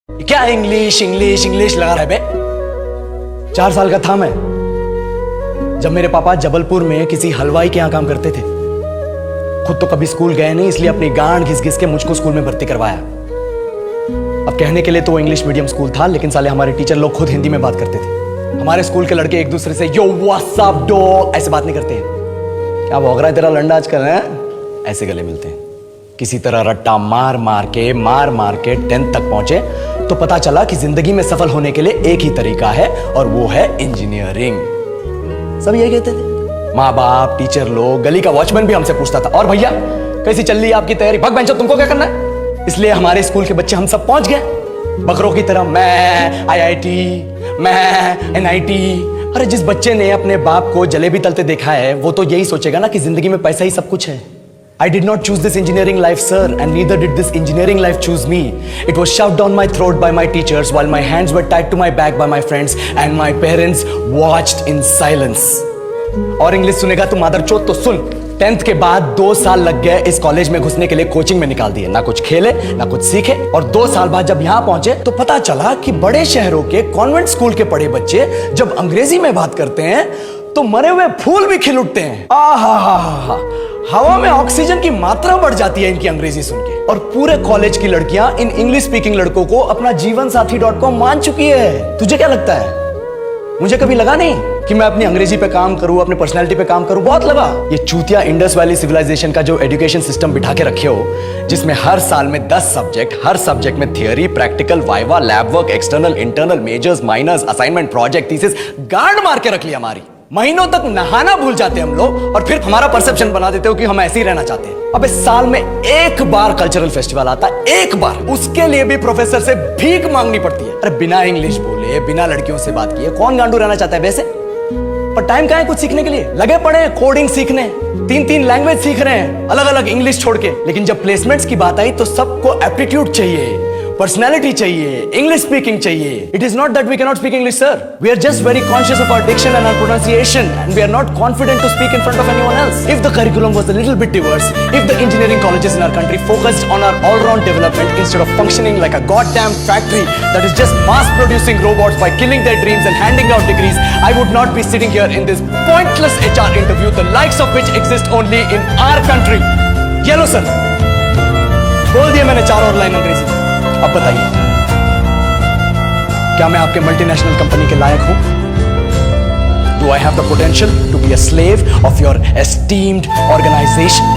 क्या English English English लगा रहा है बे? 4 साल का था मैं जब मेरे पापा जबलपुर में किसी हलवाई के यहां काम करते थे। खुद तो कभी स्कूल गए नहीं, इसलिए अपनी गांड घिस घिस के मुझको स्कूल में भर्ती करवाया। अब कहने के लिए तो वो इंग्लिश मीडियम स्कूल था, लेकिन साले हमारे टीचर लोग खुद हिंदी में बात करते थे। हमारे स्कूल के लड़के एक दूसरे से यो व्हाट्स अप डॉग ऐसे बात नहीं करते हैं। क्या भौंक रहा है तेरा लंडा आजकल है? ऐसे गले मिलते हैं। किसी तरह रट्टा मार मार के 10th तक पहुंचे तो पता चला कि जिंदगी में सफल होने के लिए एक ही तरीका है, और वो है इंजीनियरिंग। सब यही कहते थे। माँ बाप, टीचर लोग, गली का वॉचमैन भी हमसे पूछता था, और भैया कैसी चल रही है आपकी तैयारी? भग बेंचो, तुमको क्या करना है? इसलिए हमारे स्कूल के बच्चे हम सब पहुंच गए बकरों की तरह। मैं IIT, मैं NIT। अरे जिस बच्चे ने अपने बाप को जलेबी तलते देखा है वो तो यही सोचेगा ना कि जिंदगी में पैसा ही सब कुछ है। I did not choose this engineering life, sir, and neither did this engineering life choose me. It was shoved down my throat by my teachers while my hands were tied to my back by my friends and my parents watched in silence. और English सुनेगा तू मादरचोद तो सुन। 10th के बाद 2 साल लग गए इस कॉलेज में घुसने के लिए, कोचिंग में निकाल दिए। ना कुछ खेले ना कुछ सीखे, और 2 साल बाद जब यहाँ पहुंचे तो पता चला कि बड़े शहरों के कॉन्वेंट स्कूल के पढ़े बच्चे जब अंग्रेजी में बात करते हैं तो मरे हुए फूल भी खिल उठते हैं। आहा, हवा में ऑक्सीजन की मात्रा बढ़ जाती है इनकी अंग्रेजी सुन के। और पूरे कॉलेज की लड़कियां इन इंग्लिश स्पीकिंग लड़कों को अपना जीवनसाथी.com मान चुकी है। तुझे क्या लगता है? मुझे कभी लगा नहीं कि मैं अपनी अंग्रेजी पे काम करूं, अपने पर्सनालिटी पे काम करूं। बहुत लगा। ये चूतिया इंडस वैली सिविलाइजेशन का जो एजुकेशन सिस्टम बिठा के रखे हो, जिसमें हर साल में 10 सब्जेक्ट, हर सब्जेक्ट में theory, practical, viva, lab work, external, internal, majors, minors, assignment, project, thesis, गांड मार के रख लिया हमारी। महीनों तक नहाना भूल जाते हैं हम लोग, और फिर हमारा परसेप्शन बना देते हो कि हम ऐसे ही रहना चाहते हैं। अब इस साल में एक बार कल्चरल फेस्टिवल आता है, एक बार, उसके लिए भी प्रोफेसर से भीख मांगनी पड़ती है। अरे बिना इंग्लिश बोले, बिना लड़कियों से बात किए कौन गांडू रहना चाहता है वैसे? पर टाइम कहाँ है कुछ सीखने के लिए? लगे पड़े हैं कोडिंग सीखने, 3 लैंग्वेज सीख रहे हैं, अलग अलग इंग्लिश छोड़ के। लेकिन जब प्लेसमेंट्स की बात आई तो सबको एप्टीट्यूड चाहिए, पर्सनैलिटी चाहिए, इंग्लिश स्पीकिंग चाहिए। It is not that we cannot speak English, sir. We are just very conscious of our diction and our pronunciation, and we are not confident to speak in front of anyone else. If the curriculum was a little bit diverse, if the engineering colleges in our country focused on our all-round development instead of functioning like a goddamn factory that is just mass-producing robots by killing their dreams and handing out degrees, I would not be sitting here in this pointless HR interview, the likes of which exist only in our country. ये लो sir, बोल दिया मैंने 4 और line अंग्रेजी। अब बताइए, क्या मैं आपके मल्टीनेशनल कंपनी के लायक हूं? Do I have the potential to be a slave of your esteemed organization?